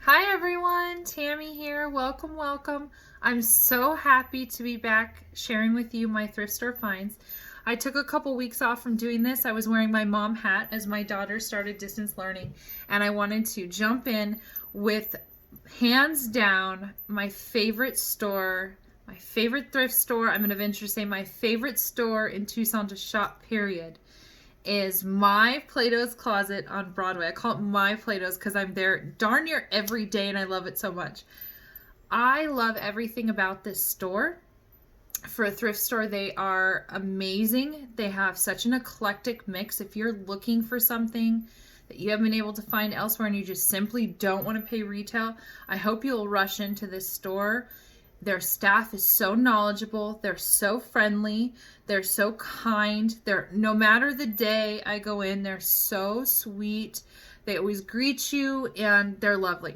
Hi everyone, Tammy here. Welcome, welcome. I'm so happy to be back sharing with you my thrift store finds. I took a couple weeks off from doing this. I was wearing my mom hat as my daughter started distance learning, and I wanted to jump in with hands down my favorite store, my favorite thrift store. I'm going to venture to say my favorite store in Tucson to shop, period, is my Platos Closet on Broadway. I call it my Platos because I'm there darn near every day and I love it so much. I love everything about this store. For a thrift store, they are amazing. They have such an eclectic mix. If you're looking for something that you haven't been able to find elsewhere and you just simply don't want to pay retail, I hope you'll rush into this store. Their staff is so knowledgeable. They're so friendly. They're so kind. No matter the day I go in, they're so sweet. They always greet you and they're lovely.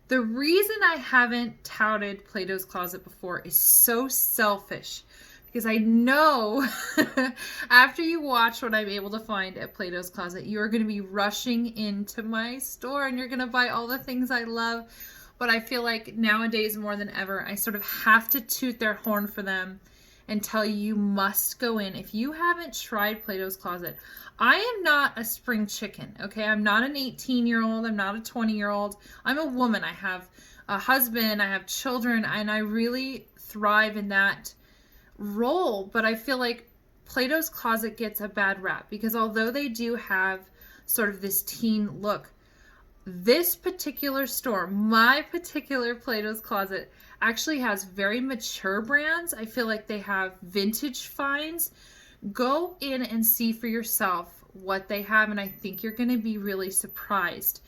The reason I haven't touted Plato's Closet before is so selfish, because I know after you watch what I'm able to find at Plato's Closet, you're going to be rushing into my store and you're going to buy all the things I love. But I feel like nowadays more than ever, I sort of have to toot their horn for them and tell you must go in. If you haven't tried Plato's Closet, I am not a spring chicken, okay? I'm not an 18-year-old. I'm not a 20-year-old. I'm a woman. I have a husband. I have children, and I really thrive in that role. But I feel like Plato's Closet gets a bad rap because although they do have sort of this teen look, this particular store, my particular Plato's Closet, actually has very mature brands. I feel like they have vintage finds. Go in and see for yourself what they have, and I think you're going to be really surprised.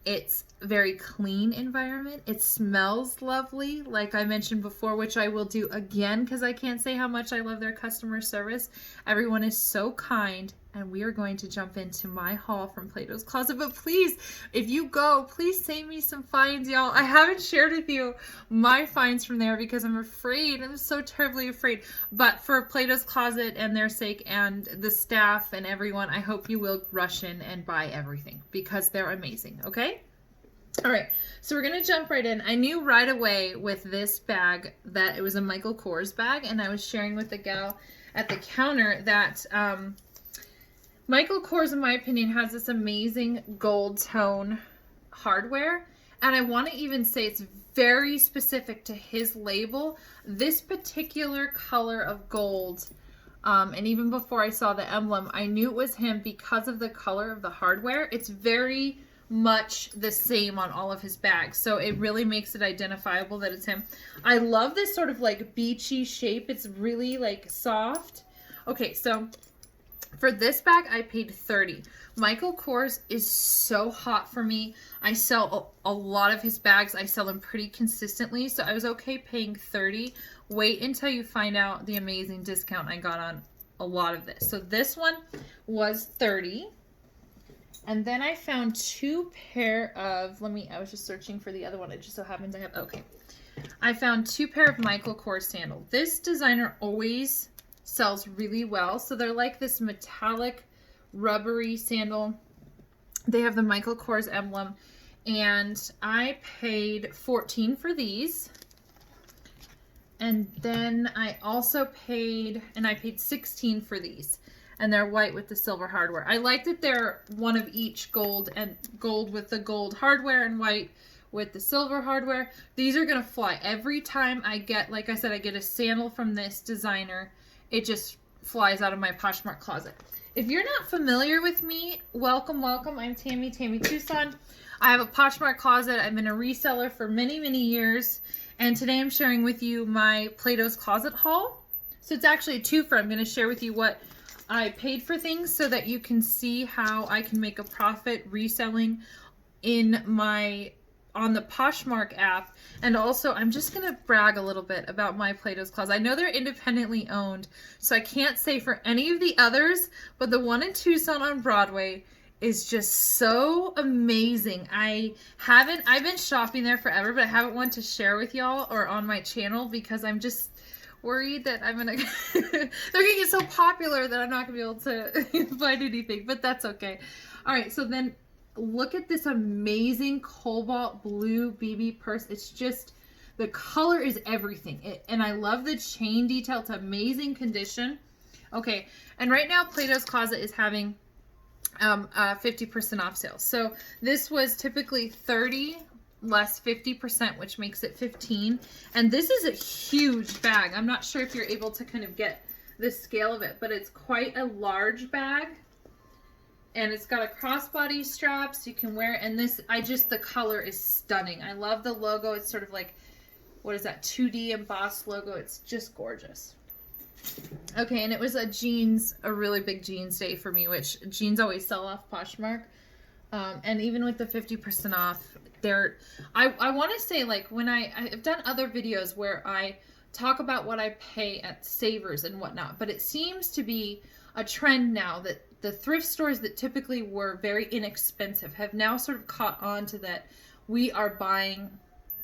It's a very clean environment. It smells lovely, like I mentioned before, which I will do again because I can't say how much I love their customer service. Everyone is so kind, and we are going to jump into my haul from Plato's Closet. But please, if you go, please save me some finds, y'all. I haven't shared with you my finds from there because I'm afraid. I'm so terribly afraid. But for Plato's Closet and their sake and the staff and everyone, I hope you will rush in and buy everything because they're amazing, okay? All right, so we're going to jump right in. I knew right away with this bag that it was a Michael Kors bag, and I was sharing with the gal at the counter that Michael Kors, in my opinion, has this amazing gold tone hardware, and I want to even say it's very specific to his label. This particular color of gold, and even before I saw the emblem, I knew it was him because of the color of the hardware. It's very much the same on all of his bags, so it really makes it identifiable that it's him. I love this sort of like beachy shape. It's really like soft. Okay, so for this bag, I paid $30. Michael Kors is so hot for me. I sell a lot of his bags. I sell them pretty consistently, so I was okay paying $30. Wait until you find out the amazing discount I got on a lot of this. So this one was $30. And then I found two pair of, I was just searching for the other one. It just so happens I have, okay. I found two pair of Michael Kors sandals. This designer always sells really well. So they're like this metallic rubbery sandal. They have the Michael Kors emblem, and I paid $14 for these. And then I also paid $16 for these, and they're white with the silver hardware. I like that they're one of each, gold with the gold hardware and white with the silver hardware. These are gonna fly. Every time I get, like I said, I get a sandal from this designer, it just flies out of my Poshmark closet. If you're not familiar with me, welcome, welcome. I'm Tammy Tucson. I have a Poshmark closet. I've been a reseller for many, many years. And today I'm sharing with you my Plato's Closet haul. So it's actually a twofer. I'm going to share with you what I paid for things so that you can see how I can make a profit reselling on the Poshmark app. And also, I'm just going to brag a little bit about my Plato's Closet. I know they're independently owned, so I can't say for any of the others, but the one in Tucson on Broadway is just so amazing. I've been shopping there forever, but I haven't wanted to share with y'all or on my channel because I'm just worried that they're gonna get so popular that I'm not gonna be able to find anything, but that's okay. All right, so then look at this amazing cobalt blue BB purse. It's just, the color is everything. And I love the chain detail. It's amazing condition. Okay, and right now Plato's Closet is having 50% off sale. So this was typically 30 less 50%, which makes it 15. And this is a huge bag. I'm not sure if you're able to kind of get the scale of it, but it's quite a large bag. And it's got a crossbody strap so you can wear it. And this, the color is stunning. I love the logo. It's sort of like, what is that, 2D embossed logo. It's just gorgeous. Okay, and it was a really big jeans day for me, which jeans always sell off Poshmark. And even with the 50% off, I want to say, like, when I've done other videos where I talk about what I pay at Savers and whatnot, but it seems to be a trend now that the thrift stores that typically were very inexpensive have now sort of caught on to that we are buying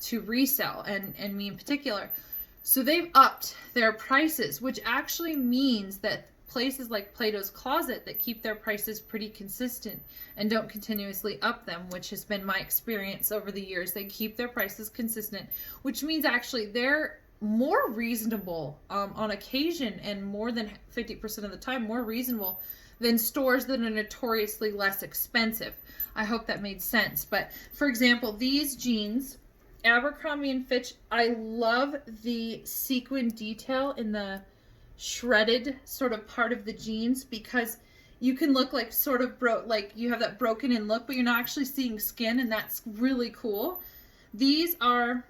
to resell, and me in particular. So they've upped their prices, which actually means that places like Plato's Closet that keep their prices pretty consistent and don't continuously up them, which has been my experience over the years. They keep their prices consistent, which means actually they're more reasonable on occasion, and more than 50% of the time more reasonable than stores that are notoriously less expensive. I hope that made sense. But for example, these jeans, Abercrombie and Fitch, I love the sequin detail in the shredded sort of part of the jeans, because you can look like sort of like you have that broken in look, but you're not actually seeing skin, and that's really cool. These were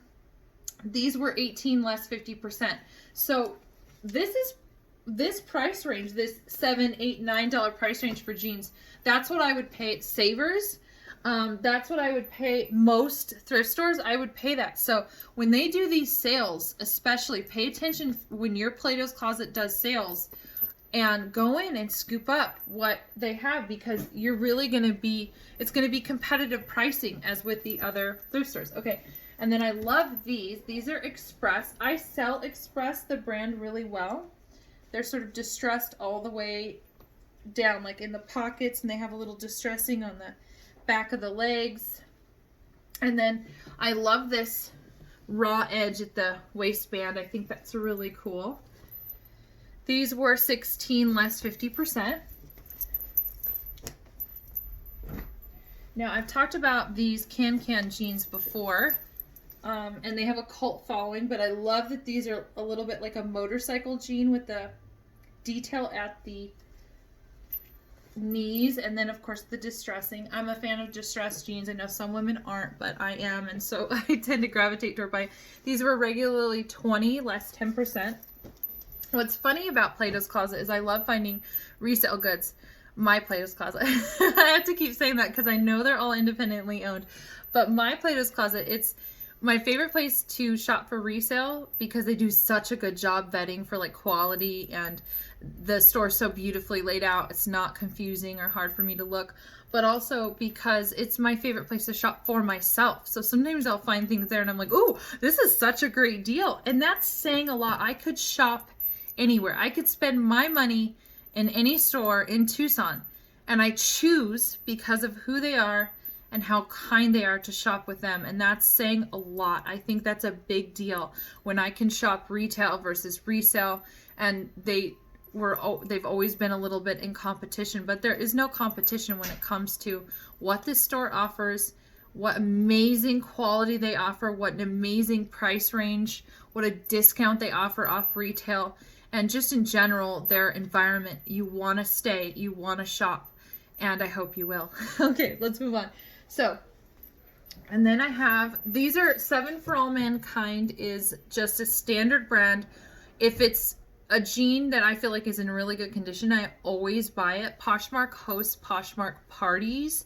18 less 50%. So this price range, this $7, $8, $9 price range for jeans, that's what I would pay at Savers. That's what I would pay most thrift stores. I would pay that. So when they do these sales, especially pay attention when your Plato's Closet does sales, and go in and scoop up what they have, because you're really going to be, it's going to be competitive pricing as with the other thrift stores. Okay. And then I love these. These are Express. I sell Express, the brand, really well. They're sort of distressed all the way down, like in the pockets, and they have a little distressing on the back of the legs. And then I love this raw edge at the waistband. I think that's really cool. These were 16 less 50%. Now, I've talked about these can-can jeans before, and they have a cult following, but I love that these are a little bit like a motorcycle jean with the detail at the knees, and then of course the distressing. I'm a fan of distressed jeans. I know some women aren't, but I am, and so I tend to gravitate toward buying. These were regularly 20 less 10%. What's funny about Plato's Closet is I love finding resale goods. My Plato's Closet. I have to keep saying that because I know they're all independently owned, but my Plato's Closet, it's my favorite place to shop for resale because they do such a good job vetting for like quality, and the store's so beautifully laid out. It's not confusing or hard for me to look, but also because it's my favorite place to shop for myself. So sometimes I'll find things there and I'm like, oh, this is such a great deal. And that's saying a lot. I could shop anywhere. I could spend my money in any store in Tucson, and I choose because of who they are and how kind they are to shop with them, and that's saying a lot. I think that's a big deal when I can shop retail versus resale, and they've always been a little bit in competition, but there is no competition when it comes to what this store offers, what amazing quality they offer, what an amazing price range, what a discount they offer off retail, and just in general, their environment. You want to stay, you want to shop, and I hope you will. Okay, let's move on. So, and then I have, these are 7 for All Mankind is just a standard brand. If it's a jean that I feel like is in really good condition, I always buy it. Poshmark hosts Poshmark parties.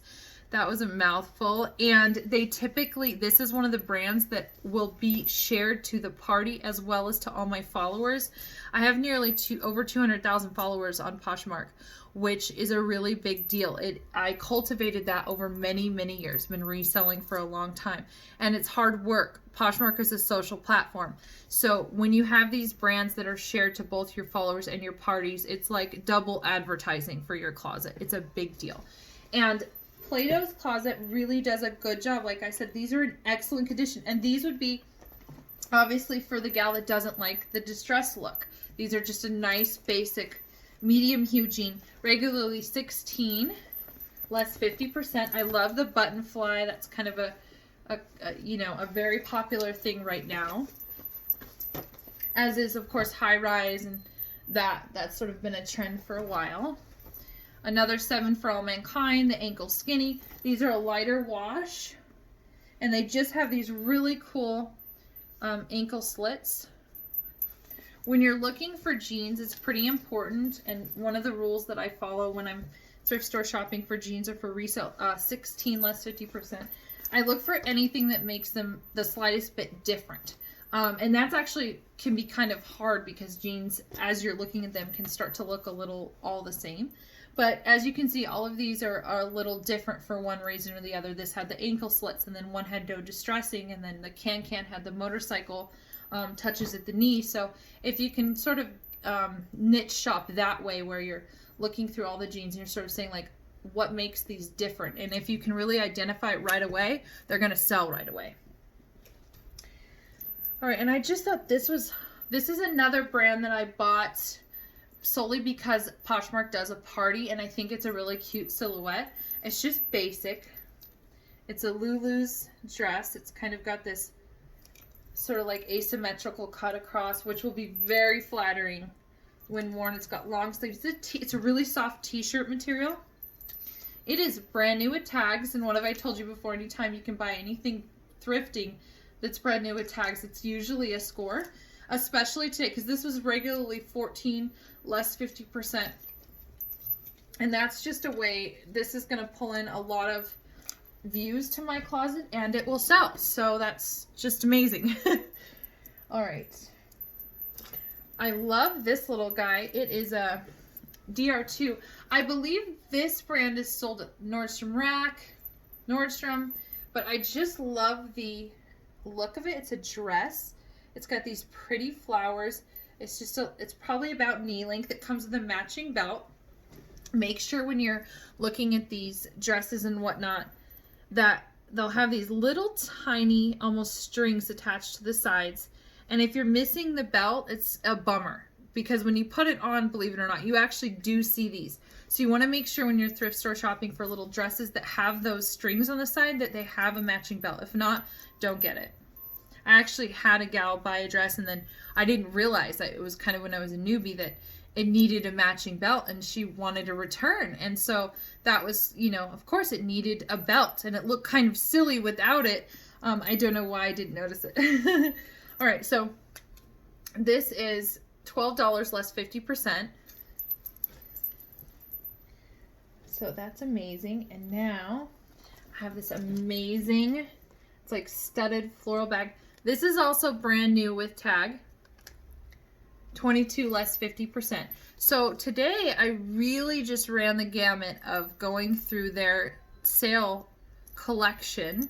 That was a mouthful. And they typically, this is one of the brands that will be shared to the party as well as to all my followers. I have nearly over 200,000 followers on Poshmark, which is a really big deal. I cultivated that over many, many years, been reselling for a long time, and it's hard work. Poshmark is a social platform. So when you have these brands that are shared to both your followers and your parties, it's like double advertising for your closet. It's a big deal. And Plato's Closet really does a good job. Like I said, these are in excellent condition. And these would be obviously for the gal that doesn't like the distressed look. These are just a nice basic medium hue jean. Regularly 16, less 50%. I love the button fly. That's kind of a you know, a very popular thing right now. As is, of course, high rise, and that's sort of been a trend for a while. Another 7 for All Mankind, the ankle skinny. These are a lighter wash, and they just have these really cool ankle slits. When you're looking for jeans, it's pretty important, and one of the rules that I follow when I'm thrift store shopping for jeans or for resale, 16 less 50%. I look for anything that makes them the slightest bit different. And that's actually can be kind of hard because jeans, as you're looking at them, can start to look a little all the same. But as you can see, all of these are a little different for one reason or the other. This had the ankle slits, and then one had no distressing, and then the can had the motorcycle touches at the knee. So if you can sort of niche shop that way, where you're looking through all the jeans and you're sort of saying like, what makes these different? And if you can really identify it right away, they're going to sell right away. All right, and I just thought this is another brand that I bought solely because Poshmark does a party, and I think it's a really cute silhouette. It's just basic. It's a Lulu's dress. It's kind of got this sort of like asymmetrical cut across, which will be very flattering when worn. It's got long sleeves. It's a really soft t-shirt material. It is brand new with tags, and what have I told you before? Anytime you can buy anything thrifting that's brand new with tags, it's usually a score, especially today, because this was regularly 14 less 50%. And that's just a way, this is going to pull in a lot of views to my closet, and it will sell. So that's just amazing. All right. I love this little guy. It is a DR2. I believe this brand is sold at Nordstrom Rack, Nordstrom, but I just love the look of it. It's a dress. It's got these pretty flowers. It's just it's probably about knee length. It comes with a matching belt. Make sure when you're looking at these dresses and whatnot that they'll have these little tiny almost strings attached to the sides. And if you're missing the belt, it's a bummer, because when you put it on, believe it or not, you actually do see these. So you want to make sure when you're thrift store shopping for little dresses that have those strings on the side that they have a matching belt. If not, don't get it. I actually had a gal buy a dress, and then I didn't realize that it was kind of when I was a newbie that it needed a matching belt, and she wanted a return. And so that was, you know, of course it needed a belt, and it looked kind of silly without it. I don't know why I didn't notice it. All right, so this is $12 less 50%. So that's amazing. And now I have this amazing, it's like studded floral bag. This is also brand new with tag. 22 less 50%. So today I really just ran the gamut of going through their sale collection.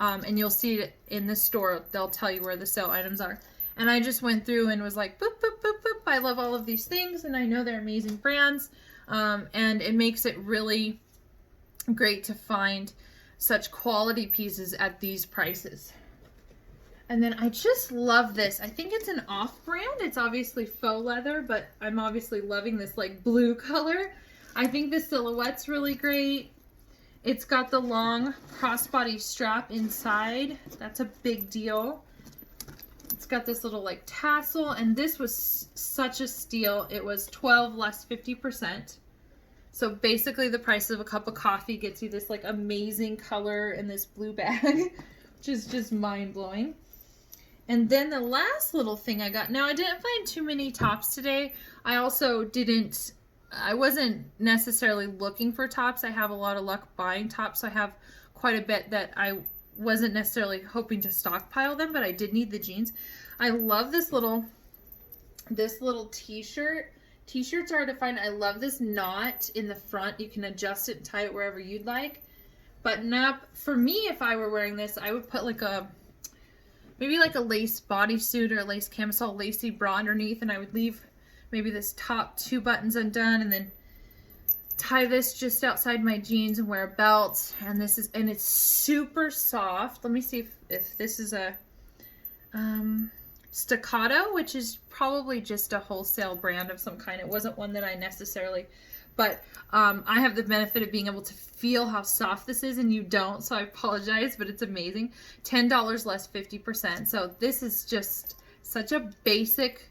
And you'll see it in the store. They'll tell you where the sale items are. And I just went through and was like, boop, boop, boop, boop. I love all of these things, and I know they're amazing brands. And it makes it really great to find such quality pieces at these prices. And then I just love this. I think it's an off-brand. It's obviously faux leather, but I'm obviously loving this like blue color. I think the silhouette's really great. It's got the long crossbody strap inside. That's a big deal. It's got this little like tassel, and this was such a steal. It was 12 less 50%. So basically the price of a cup of coffee gets you this like amazing color in this blue bag, which is just mind-blowing. And then the last little thing I got, now I didn't find too many tops today. I wasn't necessarily looking for tops. I have a lot of luck buying tops. So I have quite a bit that I wasn't necessarily hoping to stockpile them, but I did need the jeans. I love this little t-shirt. T-shirts are hard to find. I love this knot in the front. You can adjust it and tie it wherever you'd like. Button up. For me, if I were wearing this, I would put like maybe like a lace bodysuit or a lace camisole lacy bra underneath, and I would leave maybe this top 2 buttons undone, and then tie this just outside my jeans and wear a belt. And it's super soft. Let me see if this is a Staccato, which is probably just a wholesale brand of some kind. It wasn't one that I necessarily, but I have the benefit of being able to feel how soft this is, and you don't, so I apologize, but it's amazing. $10 less 50%. So this is just such a basic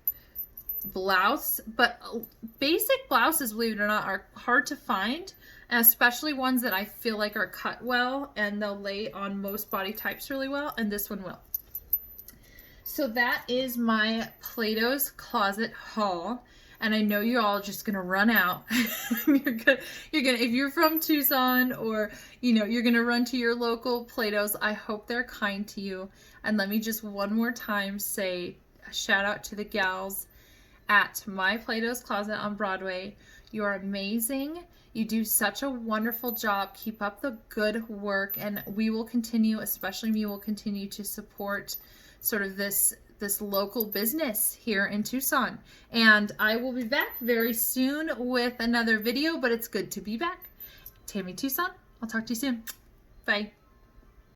blouse, but basic blouses, believe it or not, are hard to find, especially ones that I feel like are cut well and they'll lay on most body types really well, and this one will. So that is my Platos closet haul, and I know you're all just gonna run out. you're gonna if you're from Tucson, or you're gonna run to your local Platos. I hope they're kind to you. And let me just one more time say a shout out to the gals at my Platos Closet on Broadway. You are amazing. You do such a wonderful job. Keep up the good work, and we will continue, especially me, will continue to support sort of this local business here in Tucson. And I will be back very soon with another video, but it's good to be back. Tammy Tucson, I'll talk to you soon. Bye.